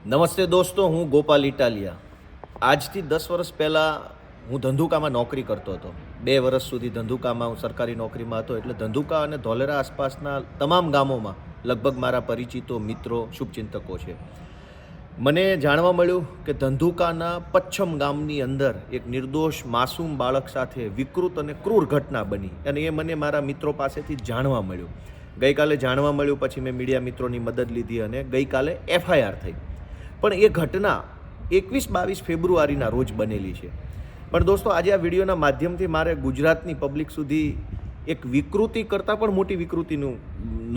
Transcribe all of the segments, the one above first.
નમસ્તે દોસ્તો, હું ગોપાલ ઇટાલિયા. આજથી 10 વર્ષ પહેલાં હું ધંધુકામાં નોકરી કરતો હતો. 2 વર્ષ સુધી ધંધુકામાં હું સરકારી નોકરીમાં હતો. એટલે ધંધુકા અને ધોલેરા આસપાસના તમામ ગામોમાં લગભગ મારા પરિચિતો, મિત્રો, શુભચિંતકો છે. મને જાણવા મળ્યું કે ધંધુકાના પચ્છમ ગામની અંદર એક નિર્દોષ માસૂમ બાળક સાથે વિકૃત અને ક્રૂર ઘટના બની, અને એ મને મારા મિત્રો પાસેથી જાણવા મળ્યું. ગઈકાલે જાણવા મળ્યું, પછી મેં મીડિયા મિત્રોની મદદ લીધી અને ગઈકાલે FIR થઈ. પણ એ ઘટના 21-22 ફેબ્રુઆરીના રોજ બનેલી છે. પણ દોસ્તો, આજે આ વિડીયોના માધ્યમથી મારે ગુજરાતની પબ્લિક સુધી એક વિકૃતિ કરતાં પણ મોટી વિકૃતિનું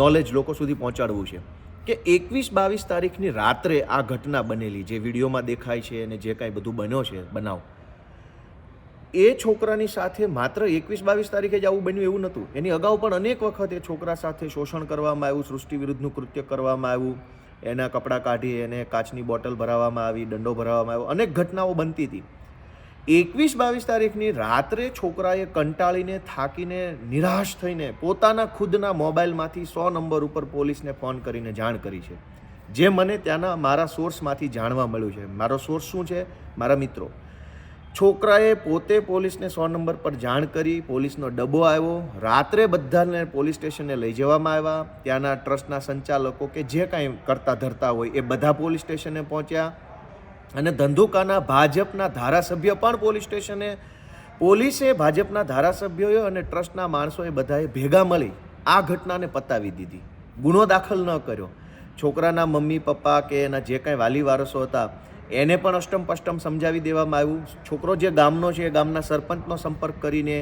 નોલેજ લોકો સુધી પહોંચાડવું છે કે 21-22 તારીખની રાત્રે આ ઘટના બનેલી, જે વિડીયોમાં દેખાય છે અને જે કાંઈ બધું બન્યો છે બનાવ, એ છોકરાની સાથે માત્ર 21-22 તારીખે જ આવું બન્યું એવું નહોતું. એની અગાઉ પણ અનેક વખત એ છોકરા સાથે શોષણ કરવામાં આવ્યું, સૃષ્ટિ વિરુદ્ધનું કૃત્ય કરવામાં આવ્યું, એના કપડાં કાઢી એને કાચની બોટલ ભરાવવામાં આવી, દંડો ભરાવવામાં આવ્યો, અનેક ઘટનાઓ બનતી હતી. 21-22 તારીખની રાત્રે છોકરાએ કંટાળીને, થાકીને, નિરાશ થઈને પોતાના ખુદના મોબાઈલમાંથી 100 નંબર ઉપર પોલીસને ફોન કરીને જાણ કરી છે, જે મને ત્યાંના મારા સોર્સમાંથી જાણવા મળ્યું છે. મારો સોર્સ શું છે? મારા મિત્રો. છોકરાએ પોતે પોલીસને 100 નંબર પર જાણ કરી, પોલીસનો ડબ્બો આવ્યો, રાત્રે બધાને પોલીસ સ્ટેશને લઈ જવામાં આવ્યા. ત્યાંના ટ્રસ્ટના સંચાલકો કે જે કાંઈ કરતા ધરતા હોય એ બધા પોલીસ સ્ટેશને પહોંચ્યા, અને ધંધુકાના ભાજપના ધારાસભ્ય પણ પોલીસ સ્ટેશને. પોલીસે, ભાજપના ધારાસભ્યોએ અને ટ્રસ્ટના માણસોએ બધાએ ભેગા મળી આ ઘટનાને પતાવી દીધી. ગુનો દાખલ ન કર્યો. છોકરાના મમ્મી પપ્પા કે એના જે કાંઈ વાલી વારસો હતા એને પણ અષ્ટમ પષ્ટમ સમજાવી દેવામાં આવ્યું. છોકરો જે ગામનો છે એ ગામના સરપંચનો સંપર્ક કરીને,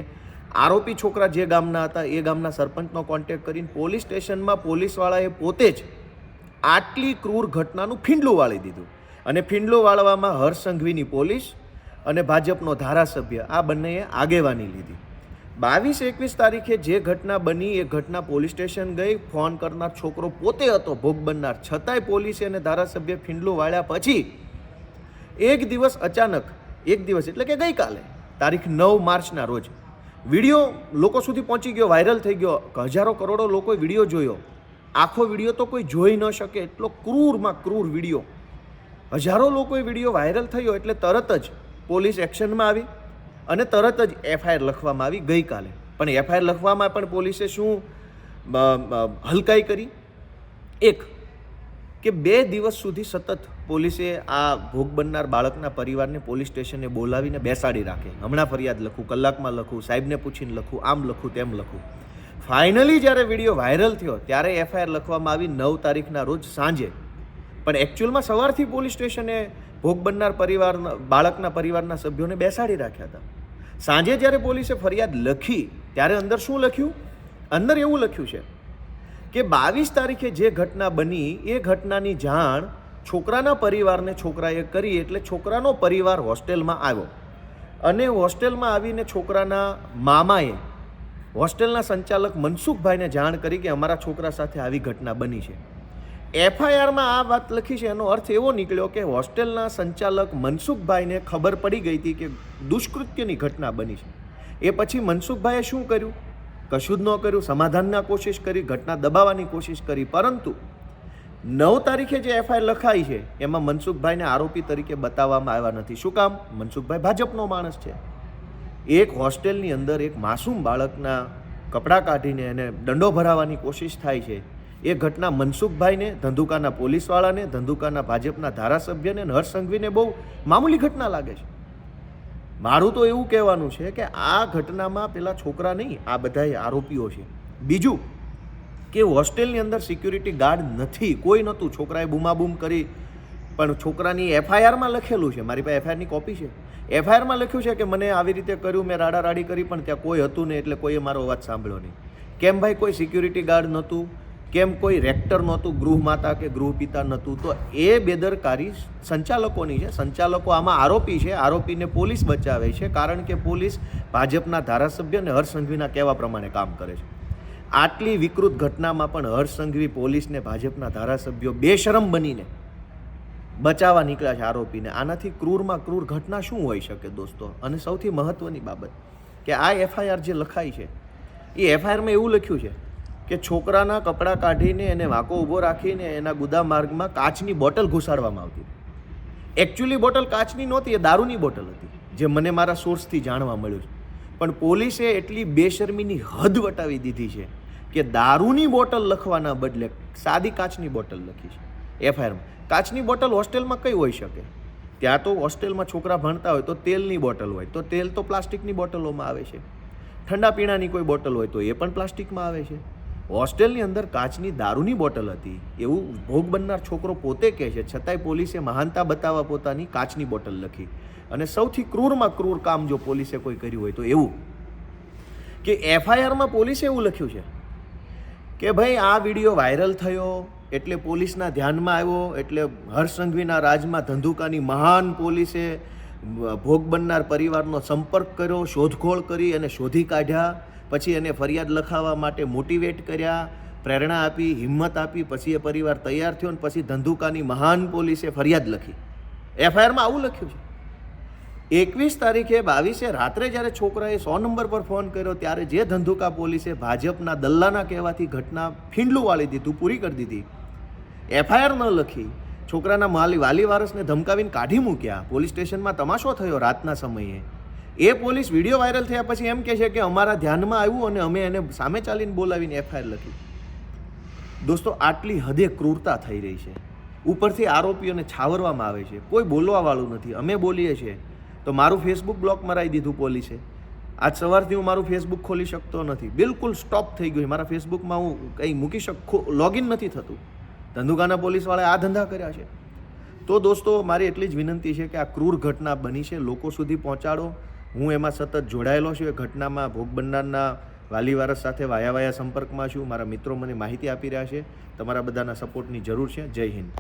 આરોપી છોકરા જે ગામના હતા એ ગામના સરપંચનો કોન્ટેક્ટ કરીને પોલીસ સ્ટેશનમાં પોલીસવાળાએ પોતે જ આટલી ક્રૂર ઘટનાનું ફીંડલું વાળી દીધું. અને ફીંડલું વાળવામાં હર્ષ સંઘવીની પોલીસ અને ભાજપનો ધારાસભ્ય, આ બંનેએ આગેવાની લીધી. 22-21 તારીખે જે ઘટના બની એ ઘટના પોલીસ સ્ટેશન ગઈ. ફોન કરનાર છોકરો પોતે હતો, ભોગ બનનાર, છતાંય પોલીસે અને ધારાસભ્ય ફીંડલું વાળ્યા પછી એક દિવસ અચાનક, એક દિવસ એટલે કે ગઈકાલે તારીખ 9 માર્ચના રોજ વિડીયો લોકો સુધી પહોંચી ગયો, વાયરલ થઈ ગયો. હજારો કરોડો લોકોએ વિડીયો જોયો. આખો વિડીયો તો કોઈ જોઈ ન શકે એટલો ક્રૂરમાં ક્રૂર વિડીયો. હજારો લોકોએ વિડીયો વાયરલ થયો એટલે તરત જ પોલીસ એક્શનમાં આવી અને તરત જ FIR લખવામાં આવી ગઈકાલે. પણ FIR લખવામાં પણ પોલીસે શું હલકાઈ કરી? એક કે 2 દિવસ સુધી સતત પોલીસે આ ભોગ બનનાર બાળકના પરિવારને પોલીસ સ્ટેશને બોલાવીને બેસાડી રાખે. હમણાં ફરિયાદ લખું, કલાકમાં લખું, સાહેબને પૂછીને લખું, આમ લખું, તેમ લખું. ફાઇનલી જ્યારે વિડીયો વાયરલ થયો ત્યારે FIR લખવામાં આવી 9 તારીખના રોજ સાંજે. પણ એકચ્યુઅલમાં સવારથી પોલીસ સ્ટેશને ભોગ બનનાર બાળકના પરિવારના સભ્યોને બેસાડી રાખ્યા હતા. સાંજે જ્યારે પોલીસે ફરિયાદ લખી ત્યારે અંદર શું લખ્યું? અંદર એવું લખ્યું છે કે 22 તારીખે જે ઘટના બની એ ઘટનાની જાણ છોકરાના પરિવારને છોકરાએ કરી. એટલે છોકરાનો પરિવાર હોસ્ટેલમાં આવ્યો, અને હોસ્ટેલમાં આવીને છોકરાના મામાએ હોસ્ટેલના સંચાલક મનસુખભાઈને જાણ કરી કે અમારા છોકરા સાથે આવી ઘટના બની છે. FIRમાં આ વાત લખી છે, એનો અર્થ એવો નીકળ્યો કે હોસ્ટેલના સંચાલક મનસુખભાઈને ખબર પડી ગઈ હતી કે દુષ્કૃત્યની ઘટના બની છે. એ પછી મનસુખભાઈએ શું કર્યું? કશું જ ન કર્યું. સમાધાનની કોશિશ કરી, ઘટના દબાવવાની કોશિશ કરી. પરંતુ 9 તારીખે જે FIR લખાઈ છે એમાં મનસુખભાઈને આરોપી તરીકે બતાવવામાં આવ્યા નથી. શું કામ? મનસુખભાઈ ભાજપનો માણસ છે. એક હોસ્ટેલની અંદર એક માસૂમ બાળકના કપડાં કાઢીને એને દંડો ભરાવવાની કોશિશ થાય છે. એ ઘટના મનસુખભાઈને, ધંધુકાના પોલીસવાળાને, ધંધુકાના ભાજપના ધારાસભ્યને અને હર્ષ સંઘવીને બહુ મામૂલી ઘટના લાગે છે. મારું તો એવું કહેવાનું છે કે આ ઘટનામાં પેલા છોકરા નહીં, આ બધાય આરોપીઓ છે. બીજું કે હોસ્ટેલની અંદર સિક્યુરિટી ગાર્ડ નથી, કોઈ નહોતું. છોકરાએ બૂમાબૂમ કરી, પણ છોકરાની FIRમાં લખેલું છે, મારી પાસે FIRની કોપી છે. FIRમાં લખ્યું છે કે મને આવી રીતે કર્યું, મેં રાડારાડી કરી, પણ ત્યાં કોઈ હતું નહીં, એટલે કોઈએ મારો અવાજ સાંભળ્યો નહીં. કેમ ભાઈ? કોઈ સિક્યુરિટી ગાર્ડ નહોતું, કેમ કોઈ રેક્ટર નહોતું, ગૃહમાતા કે ગૃહપિતા નહોતું. તો એ બેદરકારી સંચાલકોની છે. સંચાલકો આમાં આરોપી છે. આરોપીને પોલીસ બચાવે છે, કારણ કે પોલીસ ભાજપના ધારાસભ્ય અને હર્ષ સંઘવીના કહેવા પ્રમાણે કામ કરે છે. આટલી વિકૃત ઘટનામાં પણ હર્ષ સંઘવી, પોલીસને, ભાજપના ધારાસભ્યો બેશરમ બનીને બચાવવા નીકળ્યા છે આરોપીને. આનાથી ક્રૂરમાં ક્રૂર ઘટના શું હોઈ શકે દોસ્તો? અને સૌથી મહત્વની બાબત કે આ FIR જે લખાઈ છે એ FIRમાં એવું લખ્યું છે કે છોકરાના કપડાં કાઢીને એને વાંકો ઊભો રાખીને એના ગુદા માર્ગમાં કાચની બોટલ ઘુસાડવામાં આવતી. એકચ્યુઅલી બોટલ કાચની નહોતી, એ દારૂની બોટલ હતી, જે મને મારા સોર્સથી જાણવા મળ્યું છે. પણ પોલીસે એટલી બેશરમીની હદ વટાવી દીધી છે કે દારૂની બોટલ લખવાના બદલે સાદી કાચની બોટલ લખી છે એફઆઈઆરમાં. કાચની બોટલ હોસ્ટેલમાં કઈ હોઈ શકે? ત્યાં તો હોસ્ટેલમાં છોકરા ભણતા હોય તો તેલની બોટલ હોય, તો તેલ તો પ્લાસ્ટિકની બોટલોમાં આવે છે. ઠંડા પીણાની કોઈ બોટલ હોય તો એ પણ પ્લાસ્ટિકમાં આવે છે. હોસ્ટેલની અંદર કાચની દારૂની બોટલ હતી એવું ભોગ બનનાર છોકરો પોતે કહે છે, છતાંય પોલીસે મહાનતા બતાવવા પોતાની કાચની બોટલ લખી. અને સૌથી ક્રૂરમાં ક્રૂર કામ જો પોલીસે કોઈ કર્યું હોય તો એવું કે એફઆઈઆરમાં પોલીસે એવું લખ્યું છે કે ભાઈ આ વિડીયો વાયરલ થયો એટલે પોલીસના ધ્યાનમાં આવ્યો, એટલે હર્ષ સંઘવીના રાજમાં ધંધુકાની મહાન પોલીસે ભોગ બનનાર પરિવારનો સંપર્ક કર્યો, શોધખોળ કરી અને શોધી કાઢ્યા, પછી એને ફરિયાદ લખાવવા માટે મોટિવેટ કર્યા, પ્રેરણા આપી, હિંમત આપી, પછી એ પરિવાર તૈયાર થયો અને પછી ધંધુકાની મહાન પોલીસે ફરિયાદ લખી. એફઆઈઆરમાં આવું લખ્યું છે. 21 તારીખે 22 રાત્રે જ્યારે છોકરાએ 100 નંબર પર ફોન કર્યો ત્યારે જે ધંધુકા પોલીસે ભાજપના દલ્લાના કહેવાથી ઘટના ફીંડલું વાળી દીધું, પૂરી કરી દીધી, એફઆઈઆર ન લખી, છોકરાના વાલી વારસને ધમકાવીને કાઢી મૂક્યા, પોલીસ સ્ટેશનમાં તમાશો થયો રાતના સમયે. એ પોલીસ વિડીયો વાયરલ થયા પછી એમ કહે છે કે અમારા ધ્યાનમાં આવ્યું અને અમે એને સામે ચાલીને બોલાવીને એફઆઈઆર લખી. દોસ્તો, આટલી હદે ક્રૂરતા થઈ રહી છે. ઉપરથી આરોપીઓને છાવરવામાં આવે છે, કોઈ બોલવાવાળું નથી. અમે બોલીએ છીએ તો મારું ફેસબુક બ્લોક મરાવી દીધું પોલીસે. આજ સવારથી હું મારું ફેસબુક ખોલી શકતો નથી, બિલકુલ સ્ટોપ થઈ ગયું. મારા ફેસબુકમાં હું કંઈ મૂકી લોગિન નથી થતું. ધંધુકાના પોલીસવાળાએ આ ધંધા કર્યા છે. તો દોસ્તો, મારી એટલી જ વિનંતી છે કે આ ક્રૂર ઘટના બની છે, લોકો સુધી પહોંચાડો. હું એમાં સતત જોડાયેલો છું. એ ઘટનામાં ભોગ બનનારના વાલી વારસ સાથે વાયા સંપર્કમાં છું. મારા મિત્રો મને માહિતી આપી રહ્યા છે. તમારા બધાના સપોર્ટની જરૂર છે. જય હિન્દ.